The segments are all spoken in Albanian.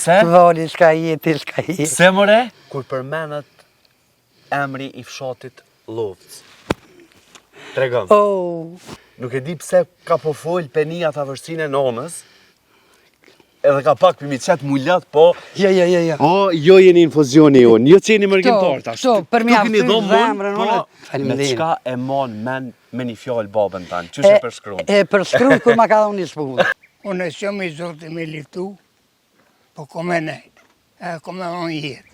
Pse? Vali, shka jeti. Pse more? Kur përmenet emri i fshatit Lovc. Tregëm. Nuk e di pse ka po fol Penia ta vërsinë e nonës. Edhe ka pak për mi qëtë mullat, po... Ja. O, jo jeni infuzioni unë, jo që jeni mërgjimtar tash. Për mi aftë të zemrën, me qka e mon men me një fjallë babën tanë, qështë e përshkruan? E përshkruan kur ma ka dhonë një shpullë. Unë e shumë i zotë me liftu, po kome nejtë, kome onë jetë.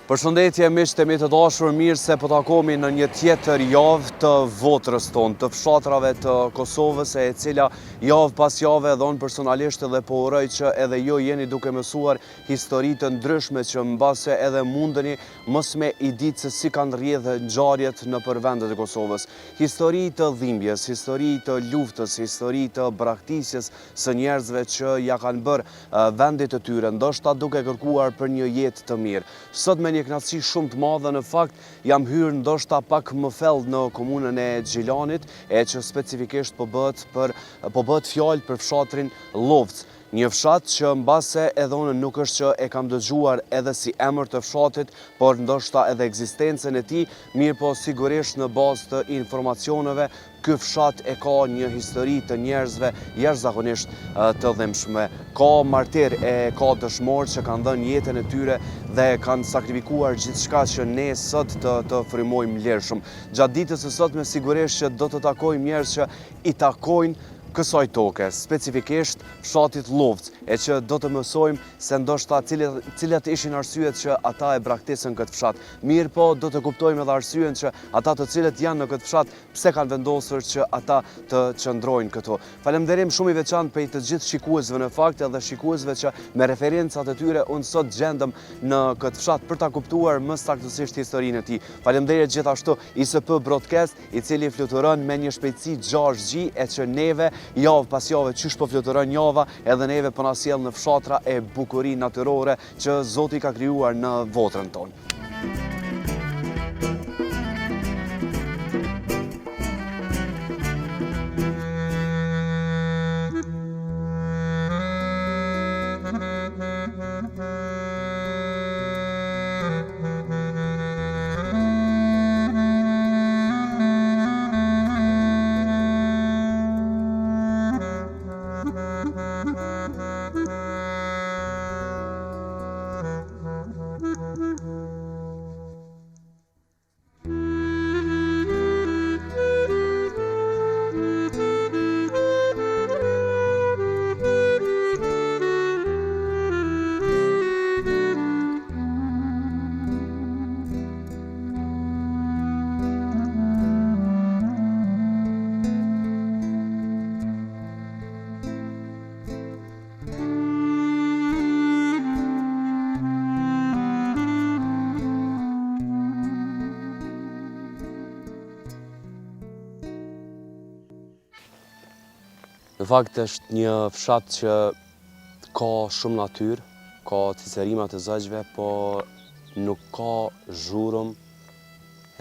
Përshëndetje miqtë e mi të dashur, mirë se po takomi në një tjetër javë të votrës tonë, të fshatrave të Kosovës, e cila javë pas jave edhe unë personalisht edhe po uroj që edhe ju jeni duke mësuar histori të ndryshme që mbase edhe mundeni mos me i ditë se si kanë rrjedhë ngjarjet në përvendet e Kosovës. Histori të dhimbjes, histori të luftës, histori të braktisjes së njerëzve që ja kanë bërë vendit të tyre, ndoshta duke kërkuar për një jetë të mirë. Sot me një knatësi shumë të madhe, në fakt jam hyrë ndoshta pak më thellë në komunën e Gjilanit, e që specifikisht po bëhet fjalë për fshatrin Lovc. Një fshat që mbase edhe unë nuk është që e kam dëgjuar edhe si emër të fshatit, por ndoshta edhe ekzistencën e tij, mirë po sigurisht në bazë të informacioneve, ky fshat e ka një histori të njerëzve jashtëzakonisht të dhimbshme. Ka martir e ka dëshmorë që kanë dhënë jetën e tyre dhe kanë sakrifikuar gjithçka që ne sot të frymojmë lirshëm. Gjatë ditës së sotme sigurisht që do të takojmë njerëz që i takojnë kësaj toke, specifikisht fshatit Lovc, e që do të mësojmë se ndoshta cilat ishin arsyet që ata e braktisën këtë fshat. Mirë po, do të kuptojmë edhe arsyen që ata të cilët janë në këtë fshat, pse kanë vendosur që ata të qëndrojnë këtu. Falemnderim shumë i veçantë për të gjithë shikuesve në fakt edhe shikuesve që me referencat e tyre unë sot gjendëm në këtë fshat për ta kuptuar më saktësisht historinë e tij. Falemnderit gjithashtu ISP Broadcast, i cili fluturon me një shpejtësi 6G, e që neve javë pas jave qysh po fluturon java, edhe neve po na sjell në fshatra e bukurinë natyrore që Zoti ka krijuar në votrën tonë. Në fakt është një fshat që ka shumë natyrë, ka cicerimat e zëgjve, po nuk ka zhurëm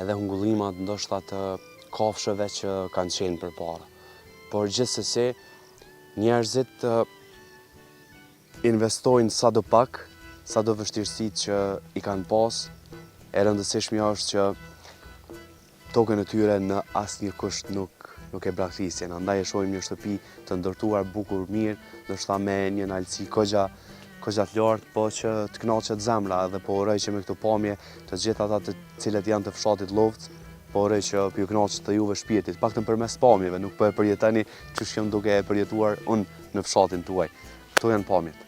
edhe hungullimat ndoshta të kafshëve që kanë qenë përpara. Por gjithsesi, njerëzit investojnë sado pak, sado vështirësitë që i kanë pas, e rëndësishmja është që tokën e tyre në asnjë kusht nuk e braktisjen. Andaj e shohim një shtëpi të ndërtuar bukur mirë, ndoshta me një nalësi kogja të lartë, po që të kënaqet zemra, dhe po uroj që me këtë pamje të gjithë ata të cilët janë të fshatit Lovc, po uroj që ju kënaqet të juve shpirtit, paktën përmes pamjeve, nuk po e përjetoni çush jam duke e përjetuar unë në fshatin tuaj. Këto janë pamjet.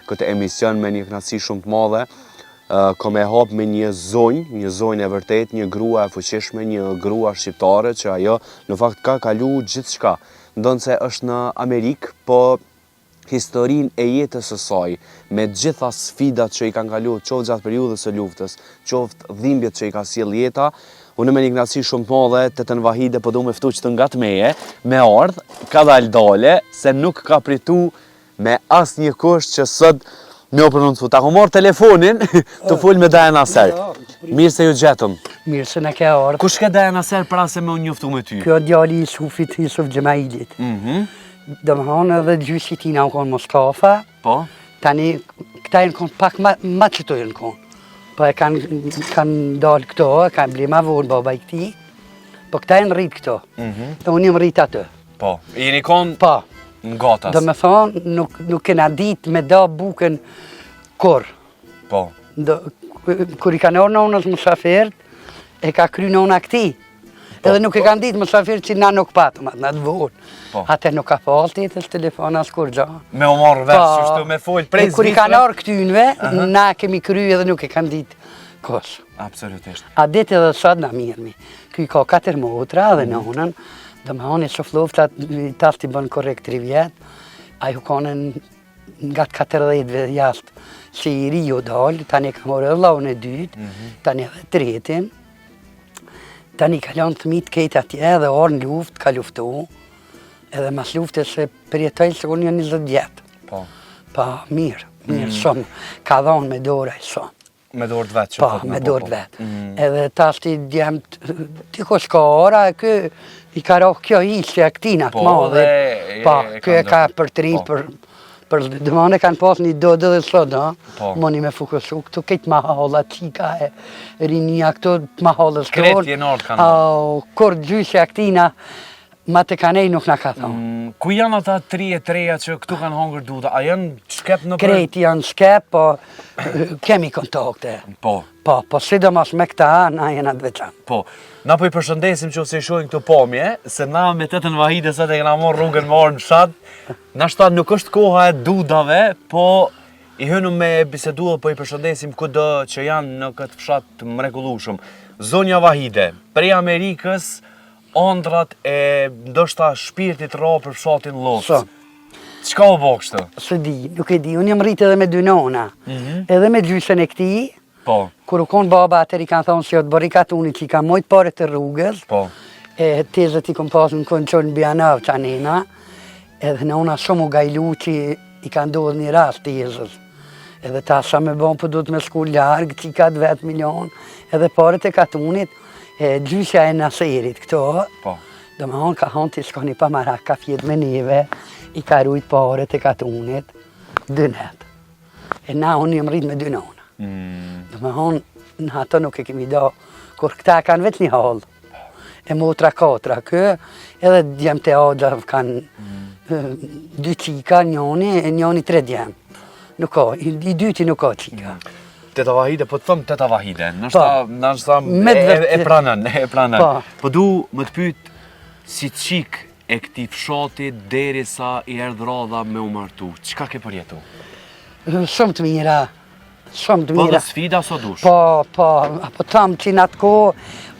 Këtë emision me një kënaqësi shumë të madhe, kom e hap me një zonjë e vërtet, një grua e fuqishme, një grua shqiptare që ajo në fakt ka kalu gjithçka. Ndonse është në Amerikë, po historinë e jetës së saj, me gjitha sfidat që i kanë kalu, qoftë gjatë periudhës së luftës, qoftë dhimbjet që i ka sjell jeta, unë me një kënaqësi shumë të madhe, Teten Vahide po du me ftu që të nga të meje, me ardh, ka dale, se nuk ka pritu me asnjë kusht që sot më o prononcu. Ta kom marrë telefonin të fol me Dajana Ser. Mirë se ju gjetëm. Mirë se në ke ardhë. Kush ke Dajana Ser para se me unë njoftu me ty? Kjo djali i Sufit, Yusuf Gjemailit. Domethënë edhe gjyshi tina u konë Moskafa. Po? Tani, këta e në konë pak ma qëto e në konë. Po e kanë dalë këto, kanë ble ma vonë baba i këti. Po këta e në rritë këto. Dhe unë jam rritë atë. Po. Jeni konë Po. në gatas? Do me thonë, nuk kena ditë me da buken kur. Po. Kur i ka nërë nonës mësafirët, e ka kry nona këti. Edhe nuk e kanë ditë mësafirët që na nuk patëm, atë në të vonë. Ate nuk ka falë të jetës telefon as kur gja. Me o marrë vetë, qështu me folë prej Kur i ka nërë këtynve, na kemi kry edhe nuk e kanë ditë kos. Absolutisht. A ditë edhe sot na mirëmi. Kuj ka 4 motra dhe nonën, dhe me hanë e shofloftat, tas t'i bënë korrekt 3 vjetë, a ju konën nga 40 jashtë që i ri ju dalë, tani ka morë edhe laun e dytë, tani edhe tretin, tani ka lanë të mitë kejtë atje edhe orë në luft, ka luftu, edhe mas luftës se përjetojnë se unë një 20 vjetë. Po. Pa, mirë shumë, ka dhonë me dora i shumë. Me dorë të vetë që Pa, me dorë të vetë. Edhe tas t'i djemë, t'i ko shka ora, kë i ka rohë kjo ishja këtina të madhe. Pa, kë e ka për tri, për dëmane kanë pas një do dhe sot, moni me fokusu, këtu këtë mahala, qika e rinia, këtu mahalës kërë. Kreti e nërë kanë. Kur gjysja këtina, ma të kanej nuk nga ka thonë. Ku janë ata 3 që këtu kanë hongër duta? A janë shkep në për? Kreti janë shkep, po kemi kontakte. Po. Po sidomos me këta, na jena të veçanë. Po. Na po i përshëndesim që ose i shojnë këtu pamje, se na me Teten Vahide sot e kena morë rrugën më orë në shatë. Na shta nuk është koha e dudave, po i hynu me bisedua, po i përshëndesim kudo që janë në këtë fshat mrekullueshëm. Zonja Vahide, prej Amerikës, ëndrat e ndoshta shpirtit ra për fshatin Lovc. Çka u bë kështu? Së di, nuk e di, unë jam rritë edhe me 2 nona, edhe me gjysën e këti, Po. kur u konë baba atër i kanë thonë se o të bërikat unë që i ka mojtë pare të rrugës, Po. e tezët i kom pasë në konë qonë Bjanov që anena, edhe nona shumë u gajlu që i ka ndodhë një rast tezës. Edhe ta sa me bon për du të me shku largë, që i ka 20 milion, edhe pare të katunit, gjysja e naserit këto, do me honë ka honë të shkoni pa marak ka fjetë me neve, i ka rujt pare të katunit, 2 net. E na unë jam rritë me 2 nona. Do me honë, në ato nuk e kemi do, kur këta kanë vetë një halë, e motra 4, kë, edhe djemë të agja kanë 2 qika, njoni 3 djemë. Nuk ka, i dyti nuk ka qika. Teta Vahide, po të thëmë Teta Vahide, nështë e pranën. Po du më të pytë si qik e këti fshati deri sa i erdhë radha me u martu. Qka ke përjetu? Shumë të mira, Shumë të Po mira. dhe sfida so dush. Po, apo thamë që në atë kohë,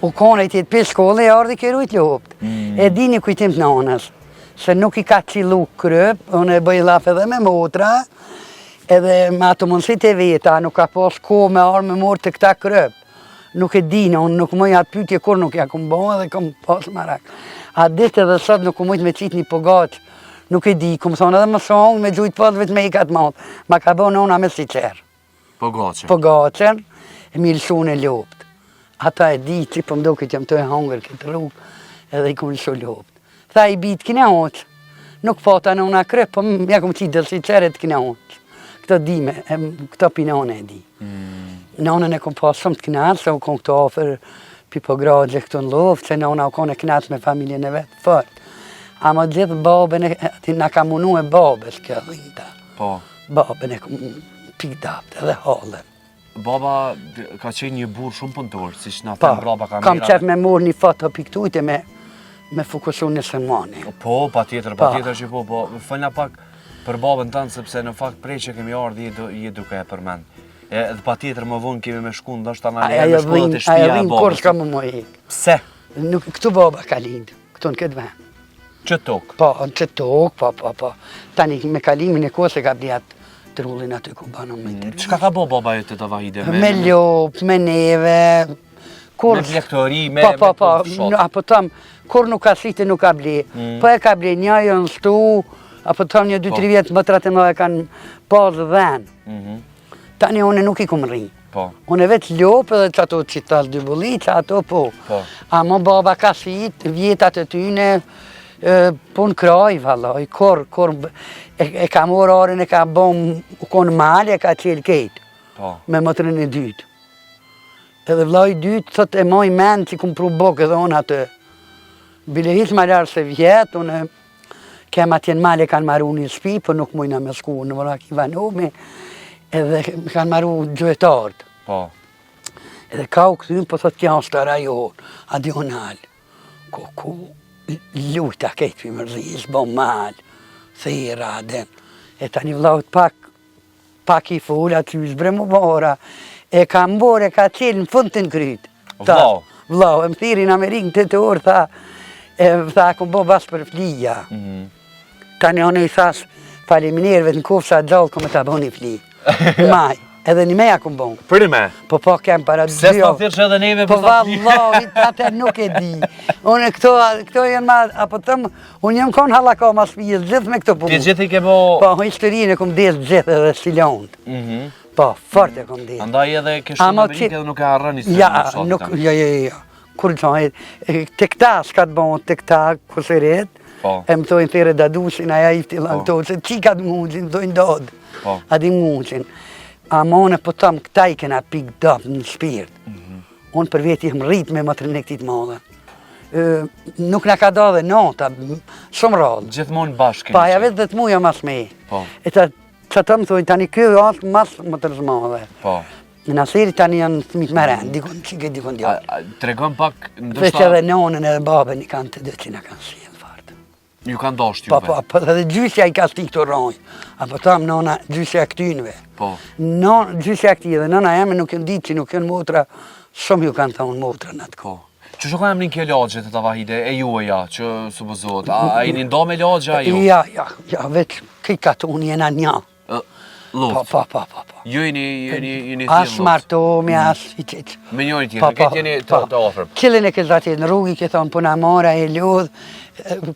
u kone i tjetë për shkolle, e ardi kërujt lopët. E dini kujtim të nonës, se nuk i ka qilu kryp, unë e bëj laf edhe me motra, edhe me ato mundësit e veta, nuk ka pas kohë me arë me morë të këta kryp. Nuk e dina, unë nuk mëj atë pytje kur nuk ja këmë bëhë edhe këmë pas marak. A ditë edhe sot nuk mëjt me qitë një pogatë, nuk e di, këmë thonë edhe më songë, me gjujtë pasve të me i katë matë. Ma ka bëhë nona me si qerë. Pogaçen, e mi lëshun e lopët. Ata e di që për mdo këtë jam të e hangër këtë rrugë, edhe i këmë lëshu lopët. Tha i bitë kine hoqë, nuk pata në una krep, po ja këmë qitë dhe si qeret kine hoqë. Këto dime, këto pinone e di. Nonën e kom pas shumë të knasë, se u kom këto ofër pipogradje këto në loftë, se nona u kom e knasë me familjen e vetë, fort. A më gjithë babën e, nga ka munu e babës kjo dhinta. Po. Babën e kom pikdapt edhe halën. Baba ka qenë një burë shumë punëtor, si që na Po, thëmë braba kam qef me morë një foto piktujte me fokusu në sëmani. Po, pa tjetër që po, fëllna pak për babën tënë, sepse në fakt prej që kemi ardhë je duke e përmen. Dhe pa tjetër më vonë kemi me shku, ndoshta na një me shkollet e shtëpia e babës. Kur s'ka më më hekë. Pse? Këtu baba ka lindë, këtu në këtë vend. Që tokë? Po, në që tokë, po. Tani me kalimin e kose ka bljat trullin aty ku banon me të. Qka ka bo baba e të të vahide? Me lopë, me neve. Me plektori, me Po, shot? apo tam, kur nuk ka siti nuk ka ble. Po e ka ble njëjë në shtu, apo tam një 2-3 vjetë më tratë më e kanë pasë dhenë. Tani une nuk i kumë rinjë. Po. Une vetë lopë edhe që ato qitas dy bulli, që ato po. A më baba ka sit, vjetat e tyne, pun kraj, valoj, kur e ka morë arin, e ka bom, u konë malë, e ka qelë ketë. Po. Me motrin e dytë. Edhe vllai i dytë, thot e moj men që kumë pru bokë edhe unë atë. Bile hiq ma larë se vjetë, unë kem atjen malë e kanë maru një spi, për nuk mujna me shku në vërak i vanumi, edhe me kanë maru gjuetartë. Po. Edhe ka u këthym, po thot kja është të rajon, adional. Ku lujta kejtë për mërzis, bo malë, thera, den. E tani vllaut pak i full, aty zbre mu bora, e ka mbore, ka qelë në fund të në krytë. Vlau? Vlau, e më thiri në Amerikë të orë, tha, ku bo bas për flija. Tani onë i thas, faleminirëve në kofë sa gjallë, ku me ta bo një fli. Maj, edhe një meja ku më bon. Për një me? Po kem para dy. Se s'ta thirë që edhe neve Po për ta fli. vallai, atë nuk e di. Unë këto janë ma, apo thëmë, unë jem konë halaka ma spijës gjithë me këto punë. Ti gjithë i ke bo... Po, historinë e kom desë gjithë edhe stilonët. Po, fort e kom desë. Andaj edhe ke shumë në Amerikë edhe nuk e harrën i së nuk, jo. Kur qonë, të këta s'ka të bon, të këta kusëret, e më thojnë thire dadusin, aja ifti langtojnë, se qika të mundin, më thojnë dodë, adi mundin. A mone po tëmë, këta i kena pik dëpë në shpirt. Unë për veti jam rritë me mëtërën e këtit madhe. Nuk në ka da dhe nota, shumë rrallë. Gjithmonë bashkë. Pa, ja vetë dhe të muja mas me. E që të më thojnë, tani kjo është mas mëtërës madhe. Në naseri tani janë thmit meren, dikon qike, dikon djallë. Tregon pak, ndoshta... Veç edhe nonën edhe babën i kanë të dhe që në kanë sjellë fartë. Ju kanë dasht juve? Po, edhe gjysja i ka sti këto rojnë. Apo thamë nona gjysja këtynve. Po. Gjysja këti edhe nona jemi nuk jënë ditë që nuk jënë motra, shumë ju kanë thonë motra në atë kohë. Që që ka jam një kje lagje të të vahide, e ju e ja, që supozot, a i një ndo me lagje a ju? Ja, veç, këj ka të unë jena një. Luft? Po. Ju jeni thirë luft? As martomi, as i qëtë. Me njëri tjetër, këtë jeni të ofrëm? Qilin e këtë zatit në rrugi, këtë thonë puna mora e ljudh,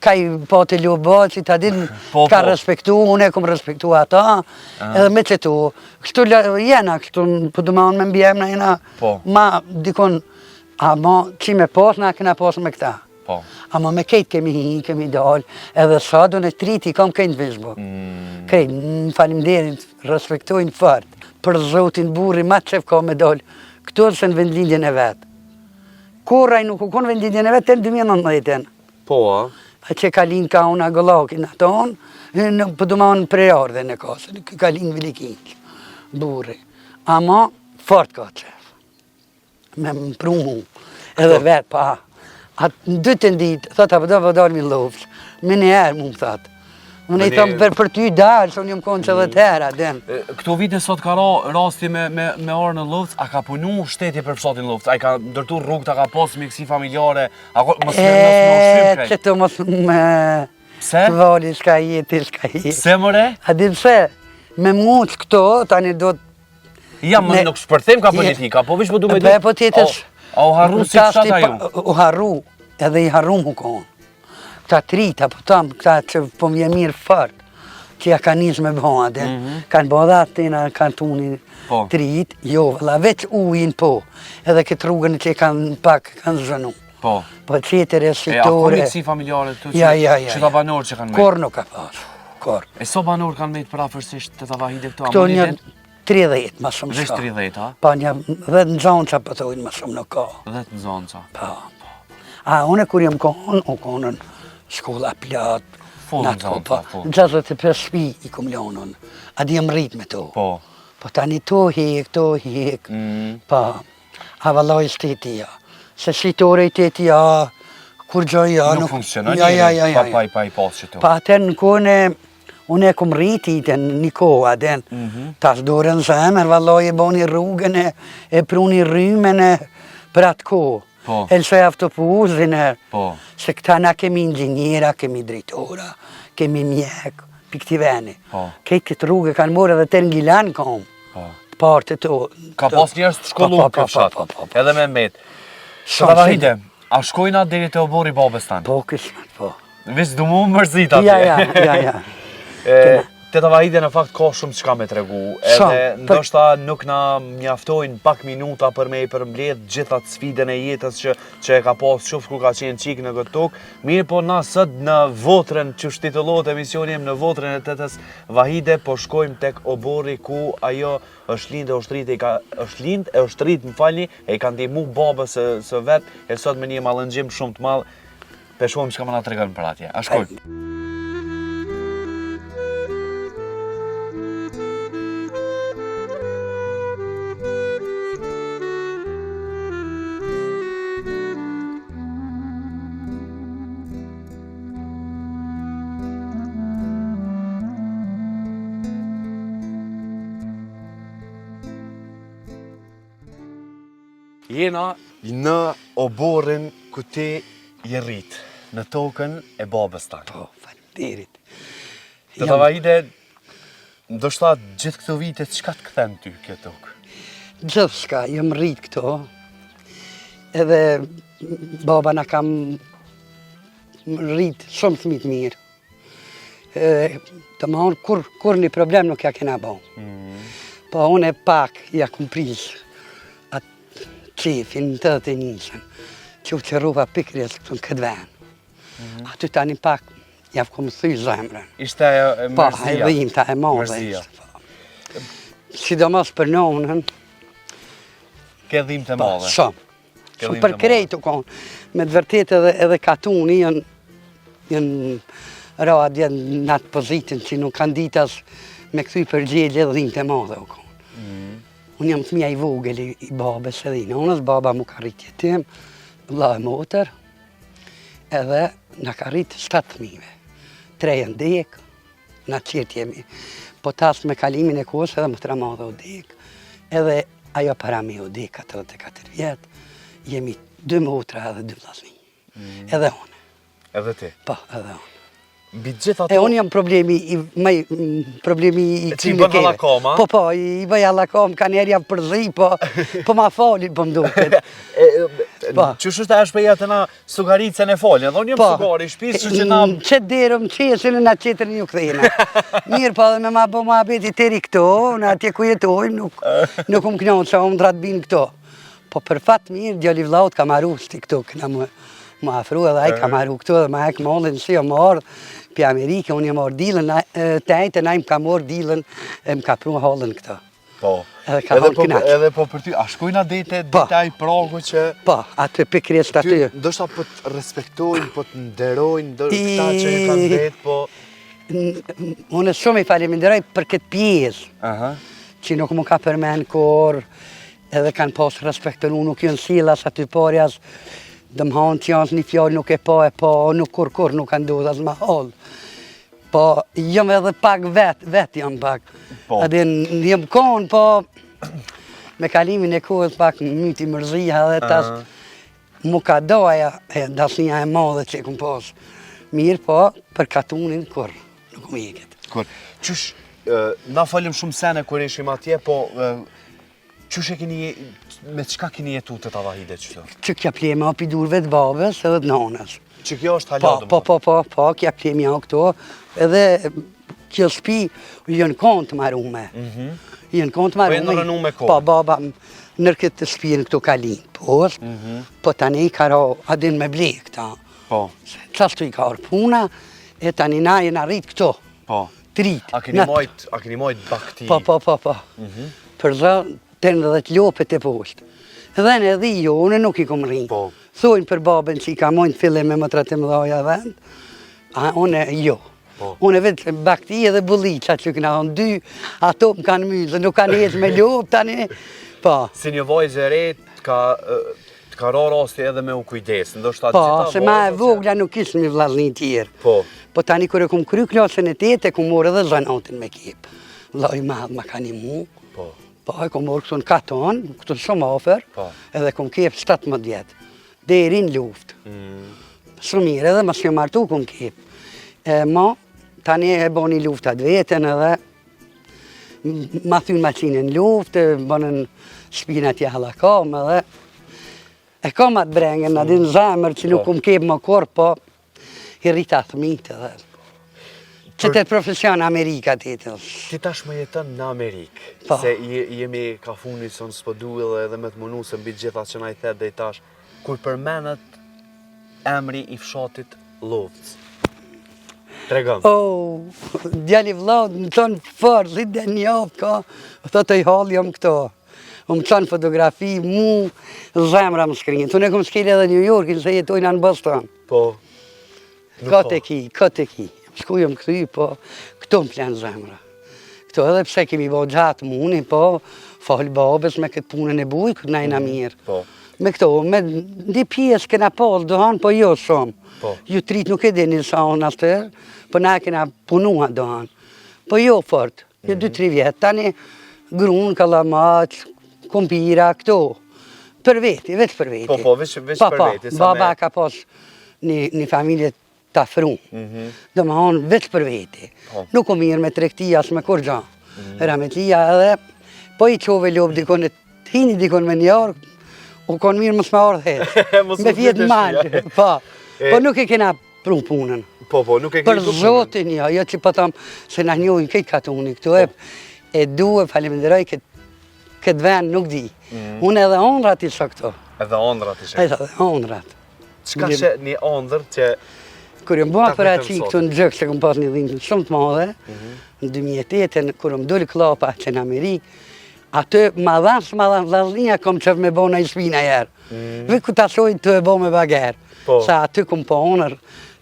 ka i po të ljudh bëtë, që ta din ka respektu, unë e kom respektu ata, edhe me qëtu. Kështu jena, kështu për dëmanë me mbjem në jena, ma dikon, a ma që me posë, na këna posë me këta. Ama me kejtë kemi hi, kemi dalë, edhe sadun e triti kam kejtë vizbo. Kejtë, në falimderit, respektojnë fort. Për zotin burri, ma qef ka me dalë, këto se në vendlindjen e vetë. Kuraj nuk u konë vendlindjen e vetë, të në 2019. Po, a? A që kalin ka unë agolakin aton, për dëmanë prejardhe në kasë, kalin vilikinq, burri. Ama, fort ka qef. Me më prumu, edhe vetë, pa. Atë në dytën ditë, thot, a përdo vëdar mi loftë, me një herë mu më thot, Unë i thëmë për ty dalë, që unë jëmë konë që dhe tëra, den. Këto vite sot ka rasti me orë në Luftë, a ka punu shtetje për fshatin Luftë? A i ka ndërtu rrugë, a ka posë mjekësi familjare, mos me ushqym krejt? Që të mos me... Pse? Të vali, shka jeti. Pse mëre? A di pse, me muç këto, tani do të... Ja, më nuk shpërthem ka politika, po vish po du me du... Po tjetës... A u harru si fshata ju? U harru, edhe i harru mu konë. Këta trita, po tamë, këta që po mje mirë fërtë, që ja ka njës me bëha, kanë bëha atina kanë tuni trit, jo, la veç ujin po, edhe këtë rrugën që kanë pak, kanë zhënu. Po. Po qetere, A sitore... ku mjekësi familjare të që ta banor që kanë me? Kor nuk ka pas, kor. E so banor kanë me të prafërsisht të ta vahide këto Këto një amoniten? 30, ma shumë Vesh shka. 30, ha? Pa një 10 nxonca pëtojnë, ma shumë nuk ka. 10 nxonca. Pa. A, une kur jem konë, u konën shkolla plot, Full nxonca, full. 65 shpi i kom lonën, a di jem rrit me to. Po. Po tani to hek, pa. A vallaj shteti ja. Se shqitore i teti ja, kur gjoj ja. Nuk funksionon ja. pa i pas që to. Pa atër në kone, unë e kom rriti të një kohë, aden, tas dorën zemër, vallaj e boni rrugën e pruni rrymën për atë kohë. Po. Elsoj autobusin Po. se këta na kemi inxinjera, kemi drejtora, kemi mjek, për këti veni. Po. Këtë rrugë kanë morë edhe të ngilan kom. Po. Parte të... Ka pas njerës të shkollu këtë fshat, edhe me met. Të vahide, a shkojna deri të obori babes tanë? Po, këshmet, po. Vis du mu mërzit atje. Ja. Te të vahide në fakt ka shumë çka me tregu, edhe ndoshta nuk na mjaftojnë pak minuta për me i përmbledh gjithat sfidën e jetës që e ka pas qoftë kur ka qenë qik në këtë tokë. Mirë po na sot në votrën që shtitullohet emisioni jem në votrën e tetës Vahide, po shkojmë tek obori ku ajo është lind e ushtrit, më falni, e i ka ndihmu babës së vet, e sot me një mallëngjim shumë të madh. Peshojmë çka më na tregon për atje. A shkojmë? Jena në oborin ku ti je rrit, në tokën e babës tanë. Po, faleminderit. Të Vahide, ndoshta gjithë këto vite, çka të kthen ty kjo tokë? Gjithë shka, jem rrit këto, edhe baba na kam rrit shumë thmit mirë. Të më honë, kur një problem nuk ja kena bo. Po, unë e pak ja kum prisë qefin të të njëshën, që u qëruva pikres këtë këtë venë. Aty tani pak, javë kom thuj zemrën. Ishte e mërzia? Pa, e dhimta e modhe ishte. Sidomos për nonën. Ke dhimë të modhe? Shumë. Shumë për krejt u konë. Me të vërtet edhe katuni jënë radje në atë pozitin që nuk kanë ditas me këthuj përgjegje dhe dhimë të modhe u konë. Unë jam fëmija i vogël i babes edhe i nonës, baba mu ka rritje tim, vlla e motër, edhe na ka rritë 7 fëmijëve. 3 janë dek, na qetë jemi. Po tas me kalimin e kohës edhe më të madhe u dek, edhe ajo para me u dek 44 vjetë, jemi 2 motra edhe 2 vllazërinj. Edhe unë. Edhe ti? Po, edhe unë. Mbi gjithë ato... E unë jam problemi i Që i bënë allakom, a? Po, i bëj allakom, ka njerë jam përzi, po ma fali, po mduket. Qështë është e shpeja të na sugaricën e folin, edhe unë jam sugari, shpisë që na... Qëtë derëm qesin e na qetër një këthejna. Mirë, po dhe me ma bo ma beti teri këto, në atje ku jetojmë, nuk më knonë që më dratë binë këto. Po për fatë mirë, djali vlaut ka maru shti këto, këna më afru edhe aj ka maru këto dhe ma hek mollin si o marrë për Amerike, unë jë marrë dilën, tajtë na im ka marrë dilën, më ka pru halën këto. Po, edhe po për ty, a shkojna dete aj pragu që... Po, aty pikrisht aty. Ty ndoshta po të respektojnë, po të nderojnë, këta që e kanë vetë, po... Unë shumë i faleminderoj për këtë pjesë, që nuk më ka përmen kur, edhe kanë pas respektën, unë nuk jënë silas aty parjas, dëmhanë që janë një fjallë nuk e pa, nuk kur nuk kanë ndodhë as ma halë. Po Po, jam edhe pak vet jam pak. Po. Edhe jam konë, po me kalimin e kohës pak myti mërzija dhe tas mu ka doja e dasnia e madhe që kom pas. Mirë, po, për katunin kur, nuk më iket. Kur, qysh, na falim shumë sene kur ishim atje, po qysh e keni, me qka keni jetu të Tavahide qëto? Që kja plema api durve të babes edhe të nanës. Që kjo është haladë Po, kja plema o këto, edhe kjo spi jënë kontë marume. Jënë kontë marume. Po, jënë rënu me kohë. Po, baba, nër këtë spirën këto kalin, po tani i karo adin me blek ta. Po. Qastu i ka orë puna, e tani na jena rrit këto. Po. Trit. A keni mojt bakti? Po. Për zë, të në dhe të lopet e poshtë. Edhe në edhe jo, unë nuk i kom rrinë. Po. Thojnë për babën që i ka mojnë të fille me më 13 mëdhaja vend, unë jo. Unë e vetë bakti edhe bulliqa që këna thonë dy, ato më kanë myzë, nuk kanë jetë me lopë tani. Po. Si një vojzë e re, të ka ra rasti edhe me u kujdes, ndoshta po, se ma e vogla nuk ishë një vllazni tjerë. Po tani kërë kom kry klasën e 8, e kom morë edhe zanatin me kip. Vllai madh ma ka një mu. Po, e kom morë këtu në katon, këtu shumë afer, edhe kom kip 17 vjetë. Deri në luftë. Shumë mirë, edhe mas kjo martu kom kip. Ma, tani e boni luftat vetën edhe ma thynë maqinë në luftë, bonën shpinat jahla kam edhe e kam atë brengen, adin zemër që nuk kom kip më korë, po i rrita thmit edhe. Që të profesion Amerika të jetës. Ti tash më jetën në Amerikë, se jemi ka funi së në s'pëdu edhe me të munu se mbi gjitha që na i thetë dhe i tash, kur përmenet emri i fshatit Lovc. Tregëm. Djali vllaut më thonë farë, rrit dhe njoftë ka, thotë i halë jam këto. Më thonë fotografi, mu, zemra më shkrinë. Të ne kom shkele edhe New Yorkin, se jetojnë në Boston. Po. Këtë e ki. Shku jam këthy, po, këto më plenë zemra. Këto edhe pse kemi bo gjatë muni, po, falë babes me këtë punën e buj, këtë najna mirë. Po. Me këto, me një pjesë kena pas dohan, po jo shumë. Ju trit nuk e dini sa unë astër, po na kena punua dohan. Po jo fort, jo 2-3 vjetë, tani grunë, kalamat, kompira, këto. Për veti, vetë për veti. Po, veç për veti. Baba ka pas një familje të afrumë. Do më honë vetë për veti. Nuk o mirë me trektia, as me kur gja. Rametlia edhe, po i qove lopë dikon e hini dikon me njarë, u konë mirë mësë me ardhe. Me vjetë malë, po. Po nuk e kena pru punën. Po, nuk e kena për zotin, jo që po thamë, se na njojnë këtë katuni këtu e duhe, faleminderoj, këtë ven nuk di. Unë edhe ondrat isha këto. Edhe ondrat isha? Edhe ondrat. Qka që një ondër që... Kër jëmë bëha për aqi këtu në gjëkë, se këm pas një dhinë shumë të madhe, në 2008, kër jëmë doli klapa që në Amerikë, atë ma dhanë vllaznia kom qëfë me bo në i shpina jerë. Vë ku ta shojnë të e bo me bagerë. Sa aty kom po onër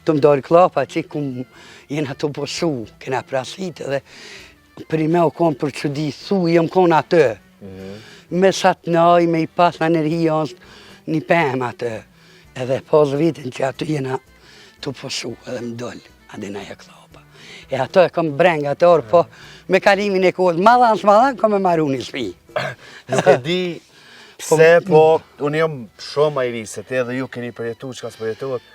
të më doli klapa që kom jena të posu, kena prasit edhe për i me o kom për që di thu, jëmë kon atë. Me sa të nëj, me i pas në nërhi janë një pëmë atë. Edhe pas vitin që aty jena të posu edhe më dollë, adinaja klapa. E ato e kom brenga të orë, po me kalimin e kohët, madhan, kom e maru një spi. Nuk e di pse, po, unë jam shumë a i ri, se te edhe ju keni përjetu që ka së përjetuat,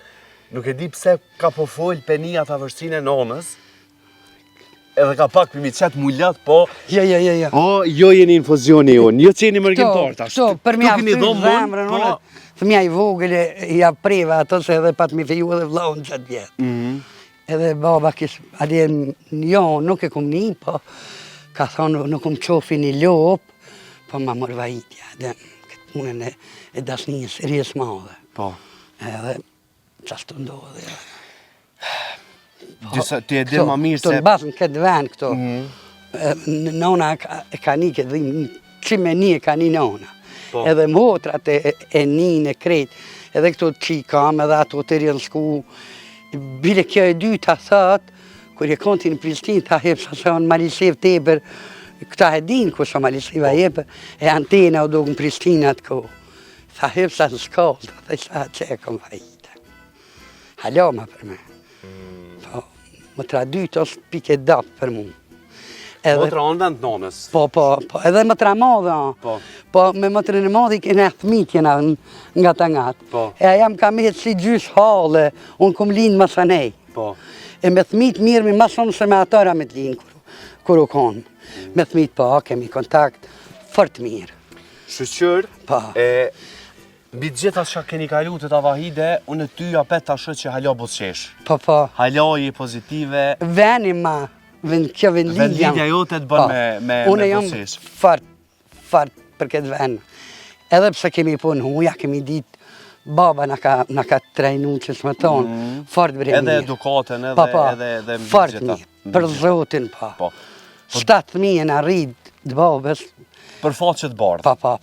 nuk e di pse ka po folë penija të avërsin e nonës, edhe ka pak për mi qëtë mullat, po... Jo. Jo jeni infuzioni unë, jo që jeni mërgjimtar tash. Këto, për mi aftë të zemrën, unë, fëmija i vogële, i apreva ato se edhe pat mi feju edhe vlaun qatë vjetë. Edhe baba kishë, adje jo, nuk e kom një, po ka thonë nuk kom qofi një lopë, po ma mërë vajitja, edhe këtë punën e dasnijës rjes madhe. Po. Edhe qashtu ndodhe. Ti e di ma mirë se... Të në basën këtë ven këto, nona e ka një këtë dhimë, që me një e ka një nona. Edhe motrat e një e kretë, edhe këto që i kam, edhe ato të rrën shku, bile kjo e dy të thot, kër e konti në Pristinë, ta hep sa se onë Malisev teber, këta e din ku sa Maliseva jepë, e antena u do në Pristinë atë ko. Tha hep sa në shkollë, ta sa që e kom vajita. Haloma për me. Motra dytë është pike dapë për mu. Motra në vend nonës. Po, edhe motra madhe, po me motrën e madhe kena thmit jena nga ta ngatë. Po. E aja më ka metë si gjysh hale, unë kum linë masanej. Po. E me thmit mirë mi masonë se me atëra me t'linë kur u konë. Me thmit po, kemi kontakt fort mirë. Shqyr, Po. Mbi gjitha që keni kalu të Tavahide, unë ty apet të ashtë që halja busqesh. Po. Halja pozitive. Veni ma, kjo vendlidja. Vendlidja jote të bën me Unë jam busqesh. fart për këtë vend. Edhe pse kemi punë huja, kemi ditë, baba na ka trejnu që shme tonë, fort bre mirë. Edhe edukatën, edhe mbi fort gjitha. mirë, për zotin pa. Po. 7.000 në rritë të babës. Për faqet bardh. Pa.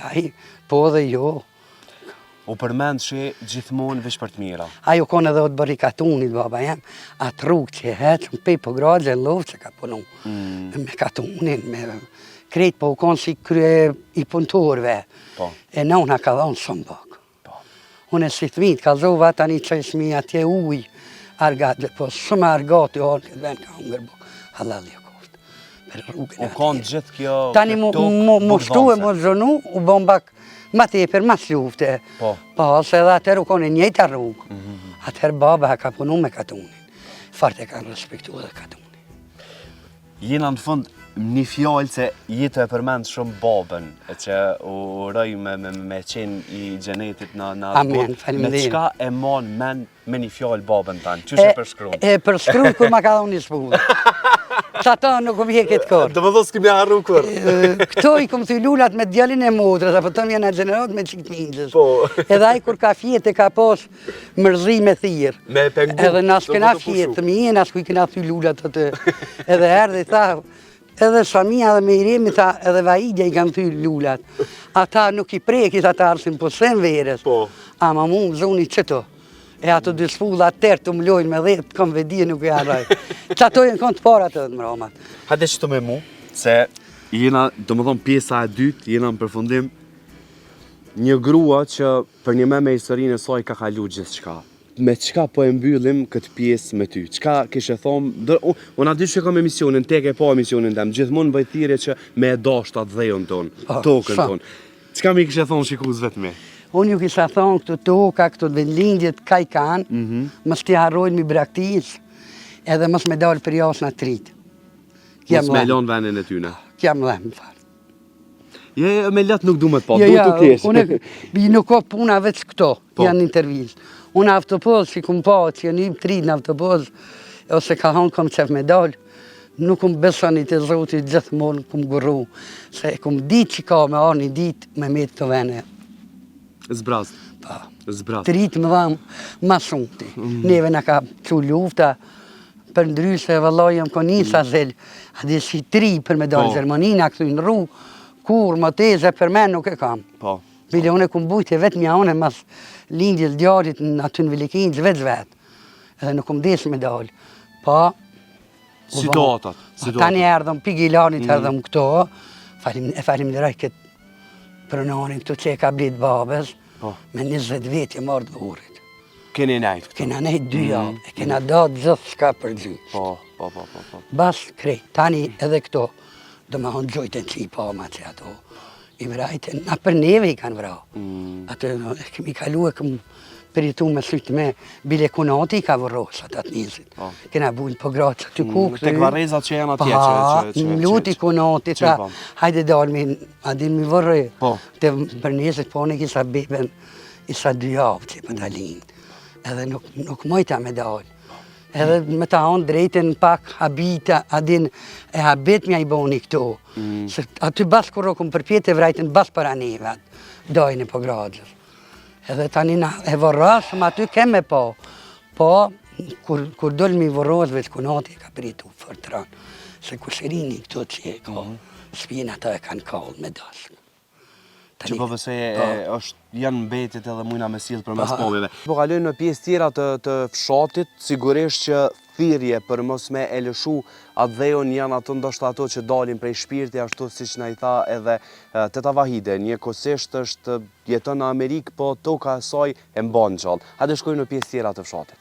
Ai, po dhe jo. U përmend që gjithmonë veç për të mira. Ajo konë edhe o të barikatunit, baba jem, atë rrugë që heqëm, pej po gradë e lovë që ka punu. Me katunin, me krejt po u konë si krye i punëtorve. Po. E nëuna ka dhonë shumë bakë. Po. Unë e si thmit, ka zova tani që shmi atje uj, argatë, po shumë argatë i orë këtë vend ka unë gërbuk. Halal jo koftë. Për rrugën e U konë gjithë kjo... tani mu shtu e mu zhënu, u bon bak ma tepër, mas lufte. Po. Se edhe atër u konë njëjta rrugë. Atër baba ka punu me katunin. Fart e kanë respektu edhe katunin. Jena në fund një fjallë që jetë e përmend shumë babën, e që u rëj me qenë i gjenetit në atë Amen, faleminderit. Me qka e mon men me një fjallë babën tanë? Qështë e përshkruan? E përshkruan kur ma ka dhonë një shpullë. Që ato nuk më heket kërë. Dhe më dhos këmi harru kërë. Këto i këmë thuj lullat me djalin e motrës, apo të mjena gjenerat me qitë mingjës. Po. Edhe aj kur ka fjetë e ka pos mërzi me thirë. Me pengu. Edhe nas kena fjetë, mi jena s'ku i kena thuj lullat atë. Edhe erë dhe tha, edhe Samia dhe me Iremi tha, edhe Vaidja i kanë thuj lullat. Ata nuk i prekit ata arsin po sen verës. Po. Ama mu zoni qëto. E ato dy spulla tërë të mlojnë me dhejtë, kom vedije nuk e arraj. Që ato jenë konë të para të dhe të mramat. Hajde që të me mu, se jena, do më thonë pjesa e dytë, jena në përfundim një grua që për një me historinë e saj ka kalu gjithë qka. Me qka po e mbyllim këtë pjesë me ty? Qka kishe thomë, unë aty që kam emisionin, te ke po emisionin tem, gjithmonë bëjthirje që me e dashtë atë dhejën tonë, tokën tonë. Qka mi kishe thonë shikuzve të me? Unë ju kisha thonë këtu toka, këtu vendlindjet ka i kanë, mës t'i harrojnë mi braktisë, edhe mës me dalë për jasë në tritë. Mës me lonë venin e tyne. Kja më dhemë farë. Me letë nuk du me të pa, du të keshë. Nuk ka puna veç këto, janë intervjistë. Unë aftopozë që kum pa, që janë një tritë në aftopozë, ose ka honë kom qef me dalë, nuk kum besonit e zotit gjithmonë kum gurru, se kum ditë që ka me arë një ditë me me të vene. Zbrast. Pa. Zbrast. Të rritë më dhamë ma shumë ti. Neve në ka që lufta, për ndryshe vëllaj jam konisa zhelë, adhe si 3 për me dalë Gjermaninë, a këtu në rrugë, kur më teze për me nuk e kam. Po. Bile une kum bujtje vetë mja une mas lindjes djarit në aty në Velikinës vetë. Edhe nuk kum desë me dalë. Pa. Situatat. Tani erdhëm, pigilanit erdhëm këto, e falimderoj këtë prononin këtu që e ka blit babës, me 20 veti marrë dhurit. Keni nejtë këtu? Kena nejtë 2 javë, e kena datë gjithë shka për gjyqë. Po. Bas krejt, tani edhe këto, do më honë gjojtën që i pama që ato, i vrajten, na për neve i kanë vra. Atë kemi kalu e këm përjetu me sytë me bile kunati i ka vërros atë atë njëzit. Kena bujnë po gratë të kukë. Tek varezat që janë atje që... Pa, në luti kunati, ta, hajde dalmi, adin mi vërre. Të për njëzit po në kisa beben, isa 2 javë që për talinë. Edhe nuk mojta me dalë. Edhe me ta onë drejten pak habita, adin e habet mja i boni këto. Se aty bas kur okëm përpjet e vrajten bas për anevat, dojnë po gradës. Edhe tani e vorrasëm aty keme po. Po, kur dëllë mi vorrosë veç kunati e ka pritu fërtran. Se kusherini këto që e ka, spina ta e kanë kallë me dasë. Që po vëse janë mbetit edhe mujna me silë për mes pomive. Po kalojnë në pjesë tjera të fshatit, sigurisht që thirrje për mos me e lëshu atë dhejon janë ato ndoshta ato që dalin prej shpirti, ashtu siç na i tha edhe Teta Vahide, njëkohësisht është jeton në Amerikë, po toka e saj e mban gjallë. Hajde shkojmë në pjesë tjera të fshatit.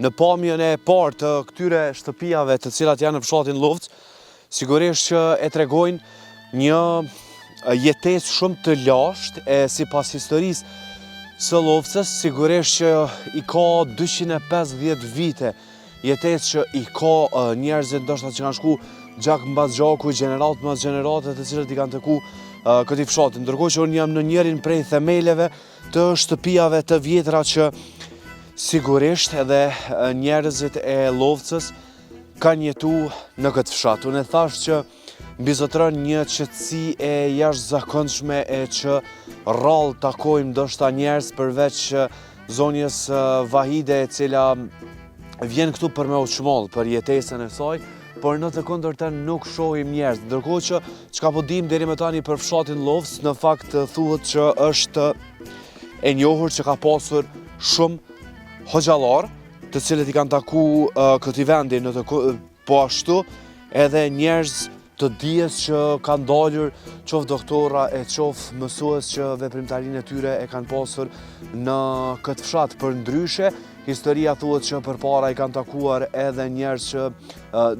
në pamjen e parë të këtyre shtëpijave të cilat janë në fshatin Lovc, sigurisht që e tregojnë një jetesë shumë të lashtë e sipas historisë së Lovcës, sigurisht që i ka 250 vite jetesë që i ka njerëzit ndoshta që kanë shku gjak mbas gjaku, gjenerat mbas gjenerate të cilët i kanë teku këtij fshati. Ndërkohë që unë jam në njërin prej themeleve të shtëpijave të vjetra që sigurisht edhe njerëzit e Lovcës kanë jetu në këtë fshat. Unë e thash që mbizotron një qetësi e jashtëzakonshme e që rrallë takojmë ndoshta njerëz përveç zonjës Vahide e cila vjen këtu për me u çmoll për jetesën e saj, por në të kundërtën nuk shohim njerëz. Ndërkohë që çka po dim deri më tani për fshatin Lovc, në fakt thuhet që është e njohur që ka pasur shumë hoxhallar, të cilët i kanë taku këtij vendi në të po ashtu edhe njerëz të dijes që kanë dalur, qof doktora e qof mësues që veprimtarinë e tyre e kanë pasur në këtë fshat. Për ndryshe, historia thuhet që përpara i kanë takuar edhe njerëz që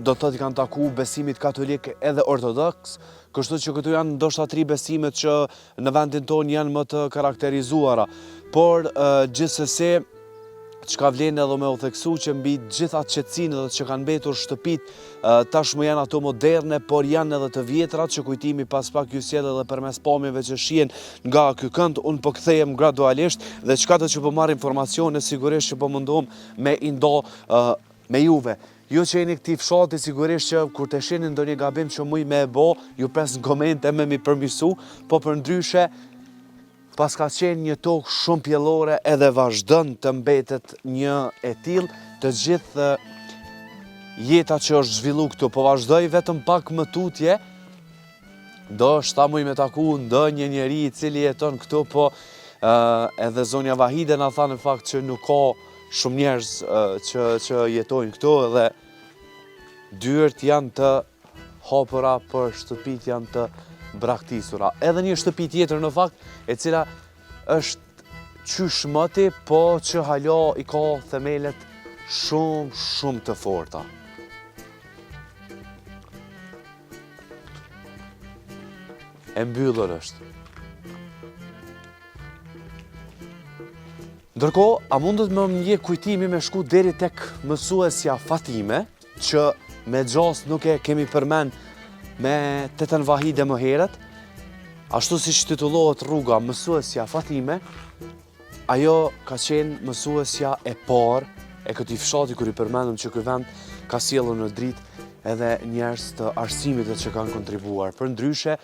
do të thotë i kanë taku besimit katolik edhe ortodoks, kështu që këtu janë ndoshta 3 besimet që në vendin tonë janë më të karakterizuara. Por gjithsesi, çka vlen edhe me u theksu që mbi gjitha qetësinë edhe që kanë mbetur shtëpit, tashmë janë ato moderne, por janë edhe të vjetrat që kujtimi pas pak ju sjell edhe përmes pamjeve që shihen nga ky kënd. Unë po kthehem gradualisht dhe çka do që po marr informacione sigurisht që po mundohem me i ndo me juve. Ju që jeni këtij fshati sigurisht që kur të shihni ndonjë gabim që muj me e bo, ju pres në komente me mi përmirësu, po për ndryshe pas ka qenë një tokë shumë pjellore edhe vazhdon të mbetet një e tillë, të gjithë jeta që është zhvillu këtu, po vazhdoj vetëm pak më tutje, do shta muj me taku ndonjë njeri i cili jeton këtu, po edhe zonja Vahide na tha në fakt që nuk ka shumë njerëz që jetojnë këtu dhe dyert janë të hapura, për shtëpit janë të braktisura. Edhe një shtëpi tjetër në fakt, e cila është qysh mëti, po që hala i ka themelet shumë të forta. E mbyllur është. Ndërkohë, a mundet më një kujtimi me shku deri tek mësuesja Fatime, që me gjas nuk e kemi përmen me Teten Vahide më herët, ashtu si që titullohet rruga mësuesja Fatime, ajo ka qenë mësuesja e parë e këtij fshati kur i përmendëm që ky vend ka sjellur në dritë edhe njerëz të arsimit që kanë kontribuar. Për ndryshe,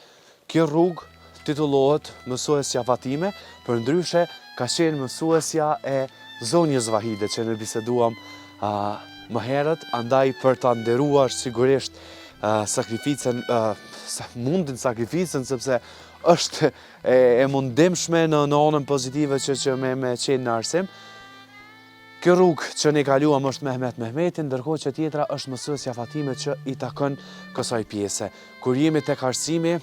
kjo rrugë titullohet mësuesja Fatime, për ndryshe ka qenë mësuesja e zonjës Vahide që ne biseduam më herët, andaj për ta nderuar sigurisht sakrificën, mundin sakrificën, sepse është e mundimshme në anën pozitive që me qenë në arsim. Kjo rrugë që ne kaluam është Mehmet Mehmetin, ndërkohë që tjetra është mësuesja Fatime që i takon kësaj pjese. Kur jemi tek arsimi,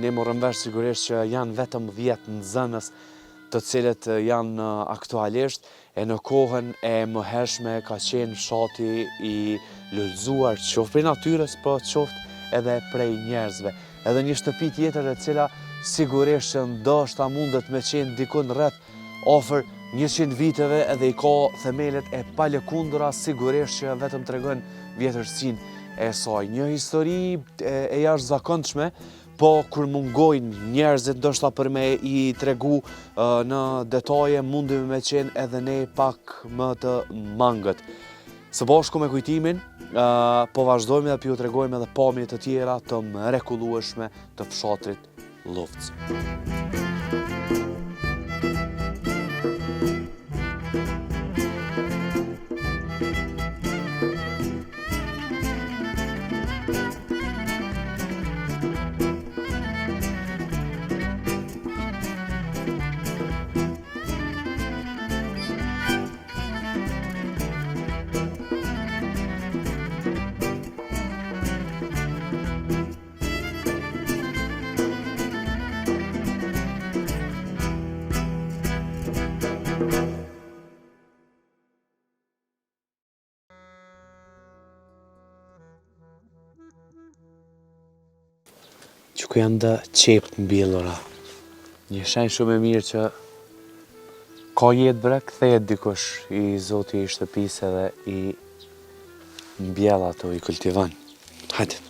ne morëm vesh sigurisht që janë vetëm 10 nxënës të cilët janë aktualisht, e në kohën e mëhershme ka qenë fshati i lullzuar qoftë prej natyrës, po qoftë edhe prej njerëzve. Edhe një shtëpi tjetër e cila sigurisht që ndoshta mundet me qenë dikun rreth afër 100 viteve edhe i ka themelet e palëkundra, sigurisht që vetëm tregon vjetërsinë e saj. Një histori e jashtëzakonshme, po kur mungojnë njerëzit ndoshta për me i tregu në detaje, mundemi me qenë edhe ne pak më të mangët. Së bashku me kujtimin, po vazhdojmë dhe ju tregojmë edhe pamje të tjera të mrekullueshme të fshatit Lovc. ku janë dhe qepët mbjellura. Një shenjë shumë e mirë që ka jetë bre, kthehet dikush i zoti i shtëpisë edhe i mbjell ato, i kultivon. Hajde.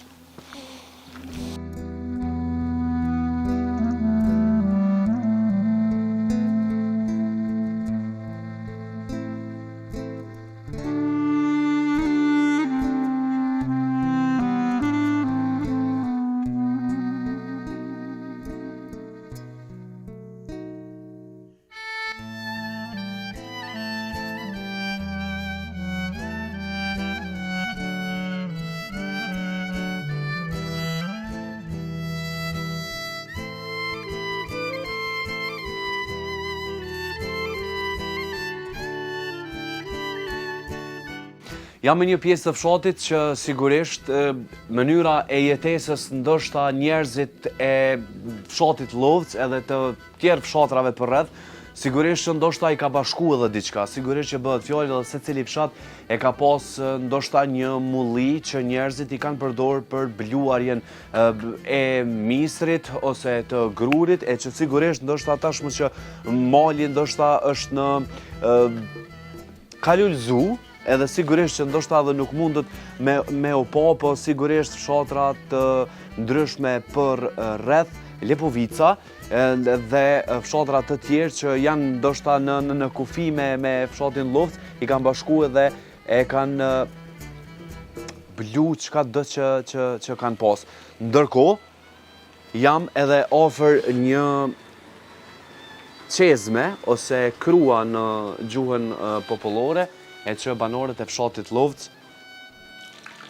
Jam në një pjesë të fshatit që sigurisht mënyra e jetesës ndoshta njerëzit e fshatit Llovc edhe të tjerë fshatrave përreth, sigurisht që ndoshta i ka bashku edhe diçka, sigurisht që bëhet fjalë edhe secili fshat e ka pas ndoshta një mulli që njerëzit i kanë përdorur për bluarjen e misrit ose të grurit, e që sigurisht ndoshta tashmë që mali ndoshta është në kalullzu, edhe sigurisht që ndoshta edhe nuk mundet me u pa, po sigurisht fshatra të ndryshme për rreth Lepovica dhe fshatra të tjerë që janë ndoshta në kufi me fshatin Llovc i kanë bashku edhe e kanë blu çka do që kanë pas. Ndërkohë, jam edhe ofër një qezme ose krua në gjuhën popullore, e që banorët e fshatit Llovc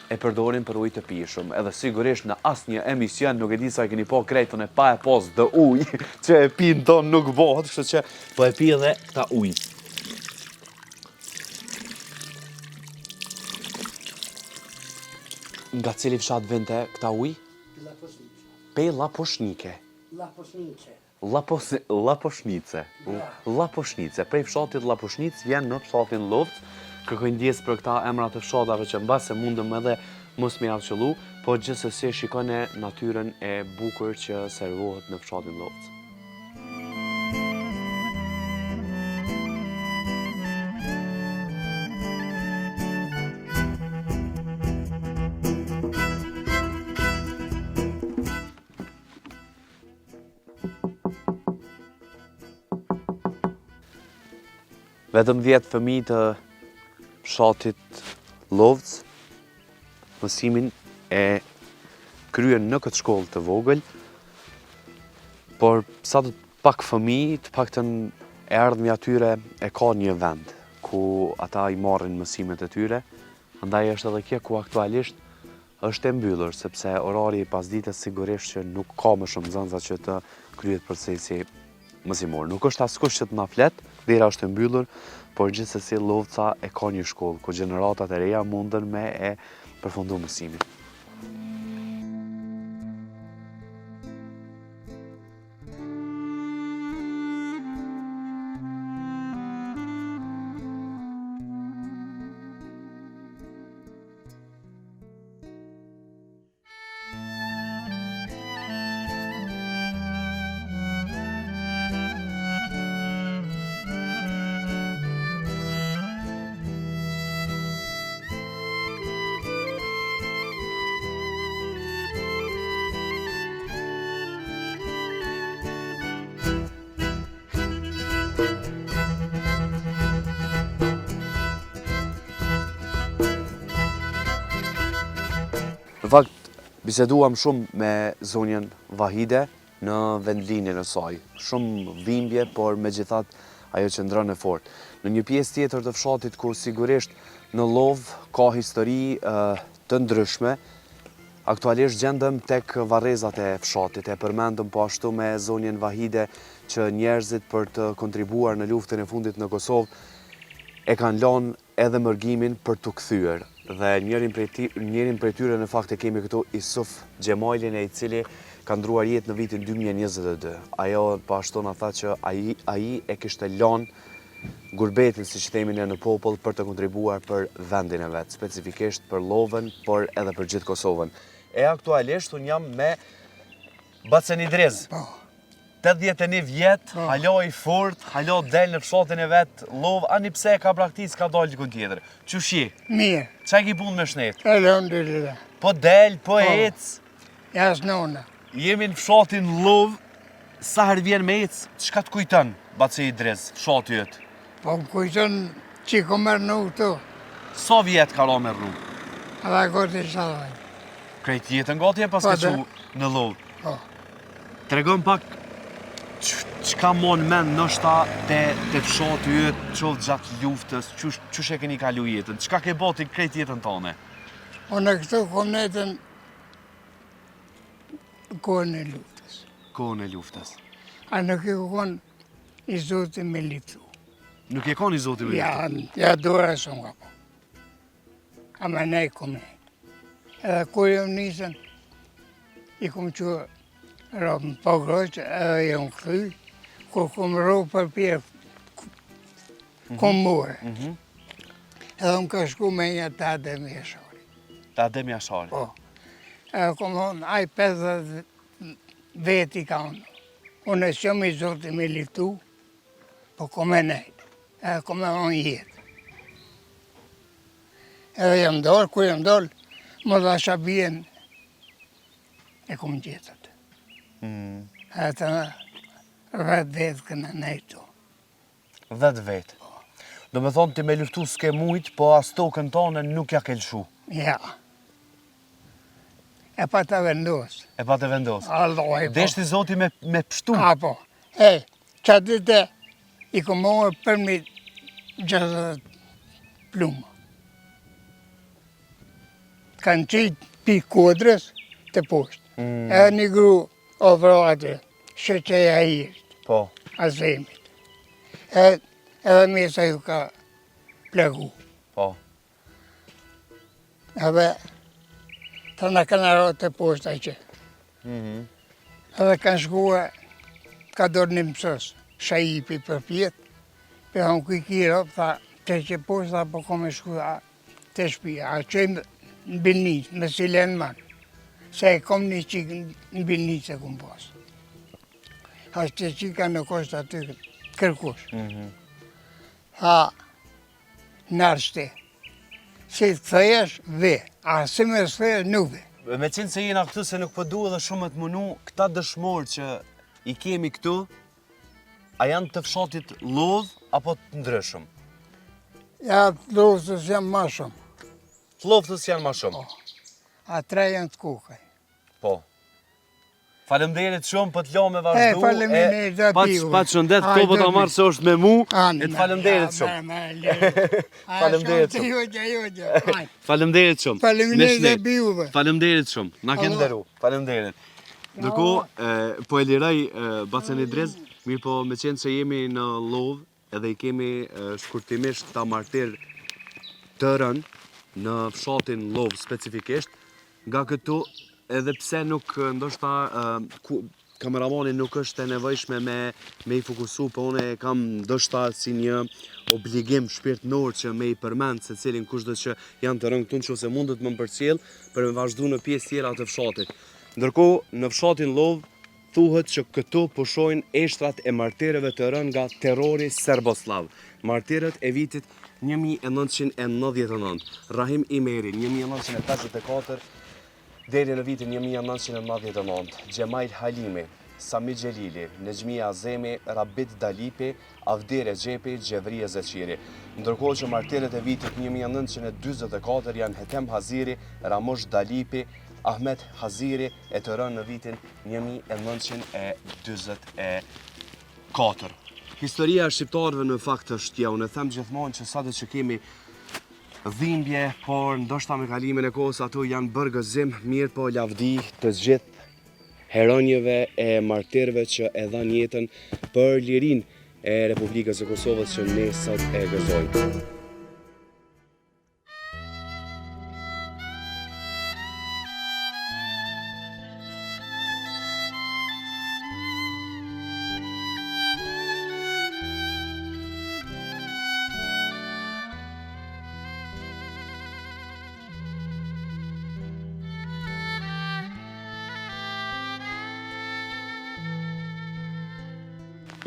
e përdorin për ujë të pijshëm. Edhe sigurisht në asnjë emision nuk e di sa e keni pa krejtën e pa e pas dë ujë që e pinë tonë nuk bëhet, kështu që po e pi edhe këta ujë. Nga cili fshat vinte këta ujë? Pe Laposhnike. Laposhnice. Prej fshatit Laposhnic vjen në fshatin Llovc. Kërkoj ndjes për këta emra të fshatave që mbase mundëm edhe mos me javëqëllu, po gjithsesi shikone natyrën e bukur që servohet në fshatin Llovc. Vetëm 10 fëmijë të fshatit Llovc mësimin e kryen në këtë shkollë të vogël, por sa të pak fëmijë, të paktën e ardhmja atyre e ka një vend ku ata i marrin mësimet e tyre, andaj është edhe kjo ku aktualisht është e mbyllur, sepse orari i pasdites sigurisht që nuk ka më shumë nxënësa që të kryet procesi mësimor. Nuk është askush që të na flet, dera është e mbyllur, por gjithsesi Llovca e ka një shkollë ku gjeneratat e reja mundën me e përfundu mësimin. Në fakt, biseduam shumë me zonjën Vahide në vendlinjen e saj. Shumë dhimbje, por megjithatë ajo qëndron e fortë. Në një pjesë tjetër të fshatit ku sigurisht në Llovë ka histori të ndryshme, aktualisht gjendëm tek varrezat e fshatit. E përmendëm po ashtu me zonjën Vahide që njerëzit për të kontribuar në luftën e fundit në Kosovë e kanë lënë edhe mërgimin për të kthyer. Dhe njërin prej tyre në fakt e kemi këtu Isuf Gjemajlin, e i cili ka ndruar jetë në vitin 2022. Ajo po ashtu na tha që ai e kishte lënë gurbetin, si që themi ne në popull, për të kontribuar për vendin e vet, specifikisht për Llovën, por edhe për gjithë Kosovën. E aktualisht unë jam me Bacen Idriz, Po. 81 vjet, halo i fort, halo del në fshatin e vet, lov, ani pse ka praktis ka dalë dikun tjetër. Qushi, Mirë. qa ki pun me shnet? Elhamdulillah. Po del, po ec, Jas nona. jemi në fshatin lov, sa her vjen me ec, çka të kujton, Baci Idriz, fshati jët? Po më kujton që ko mërë në këtu. Sa vjet ka ra me rru? Edhe goti salaj. Krejt jetën gati e pas Po, ka qu në lov. Po. Tregon pak çka mon men nështa te fshati yt, qovë gjatë luftës, qysh e keni kalu jetën, çka ke bati krejt jetën tane? Unë këtu kom netën kohën e luftës. Kohën e luftës. A nuk e kohën i Zotit me liptu. Nuk e ka një zoti me luftën? Ja dora shumë ka po. A me nej kom nej. Edhe kur jam nisën, i kom që ropën po groqë, edhe jam këthy, kur kom ropë për pjerë, kom mure. Edhe më ka shku me një ta dhe me shori. Ta Ademi Ashari. Po. Edhe kom thonë, aj 50 veti ka unë. Unë e shumë i Zotit me liftu, po kom e nejtë. Edhe kom e unë jetë. Edhe jam dollë, kur jam dollë, më dhasha bjen, e kom gjetët. Edhe të vetë këna nejtu. 10 vet. Do me thonë ti me luftu s'ke mujt, po as tokën tane nuk ja ke lshu. Ja. E pa të vendosë. E pa të vendos. Allah e po. Deshti zoti me pështu. Apo, që dite i komohë për mi 60 plumë. Kanë qitë pi kodrës të poshtë. Edhe një gru ofroate, shëqeja ishtë, Po. azemit. Edhe mesa ju ka plegu. Po. Edhe të në kanë arro të poshtë aqe. Edhe kanë shkua, ka dorë një mësës, shajipi për pjetë, për hënë kuj kiro, tha, të që poshtë, tha, po kom e shkua të shpia, a që në bilnic, me silen manë, se e kom një qikë në bilnic e kom pasë. A që qika në kostë aty kërkush. Tha, nërshte, si të thëjesh, ve, a si me së thëjesh, nuk ve. Me qenë se jena këtu se nuk përdu edhe shumë të mënu, këta dëshmorë që i kemi këtu, a janë të fshatit lodh apo të ndryshëm? Ja, të luftës jam ma shumë, Të loftës janë ma shumë. a tre janë të kukaj. Po. Falemderit shumë, për të lo me vazhdu. faleminderit, da piu. Pa të shëndet, këto për të marrë se është me mu, e të falemderit shumë. Faleminderit shumë. Falemderit shumë. Faleminderit Me dhe shnet. piuve. Falemderit shumë, na ke nderu. Falemderit. Ndërko, po e liraj Bacen Idriz, mirë po me qenë se jemi në lodh, edhe i kemi shkurtimisht ta martir të rënë në fshatin lodh specifikisht, nga këtu edhe pse nuk ndoshta kameramani nuk është e nevojshme me i fokusu, po une e kam ndoshta si një obligim shpirtnor që me i përmend se cilin kushdo që janë të rënë këtu nëse mundet më përcjell për me vazhdu në pjesë tjera të fshatit. Ndërkohë, në fshatin Lodh thuhet që këtu pushojnë eshtrat e martirëve të rënë nga terrori serboslav. Martirët e vitit 1999, Rahim Imeri 1954 deri në vitin 1999, Gjemail Halimi, Sami Gjelili, Nexhmia Azemi, Rabit Dalipi, Avdire Gjepi, Gjevrie Zeqiri. Ndërkohë që martirët e vitit 1944 janë Hetem Haziri, Ramosh Dalipi, Ahmet Haziri e të rënë në vitin 1944. Historia e shqiptarëve në fakt është ja, unë e them gjithmonë që sa të që kemi dhimbje, por ndoshta me kalimin e kohës ato janë bërë gëzim, mirë po lavdi të gjithë heronjeve e martirëve që e dhanë jetën për lirinë e Republikës së Kosovës që ne sot e gëzojmë.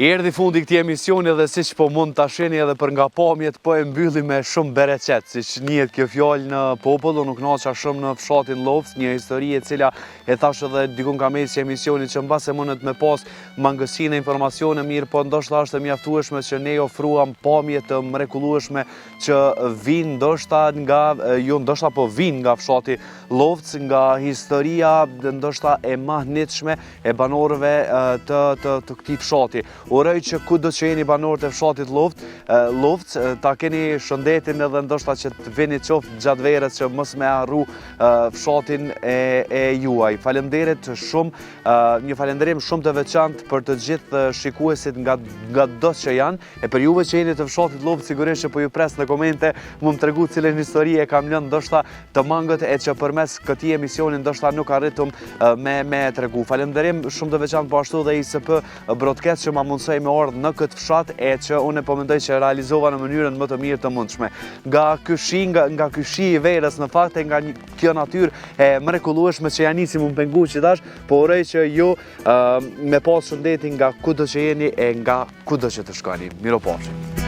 Erdhi fundi këtij emisioni dhe siç po mund ta shihni edhe për nga pamjet po e mbylli me shumë bereqet, siç njihet kjo fjalë në popull, unë kënaqa shumë në fshatin Lovc, një histori e cila e thash edhe dikun ka mesi emisioni që mbase mundet me pas mangësinë e informacione mirë, po ndoshta është e mjaftueshme që ne ofruam pamje të mrekullueshme që vinë ndoshta nga fshati Lovc, nga historia ndoshta e mahnitshme e banorëve të këtij fshati. Uroj që kudo që jeni banorët e fshatit Lovc, ta keni shëndetin edhe ndoshta që të vini qoftë gjatë verës që mos me harru fshatin e juaj. Faleminderit shumë, një falënderim shumë të veçantë për të gjithë shikuesit nga do që janë, e për juve që jeni të fshatit Lovc sigurisht që po ju pres në komente, mu më tregu cilën histori e kam lënë ndoshta të mangët e që përmes këtij emisioni ndoshta nuk arritum me tregu. Falënderim shumë të veçantë po ashtu dhe ISP Broadcast që ma mundësoj me ardhë në këtë fshat e që unë po mendoj që realizova në mënyrën më të mirë të mundshme. Nga ky shi i verës në fakt e nga kjo natyrë e mrekullueshme që janë nisi më pengu që tash, po uroj që ju me pas shëndetin nga kudo që jeni e nga kudo që të shkoni. Miropafshim.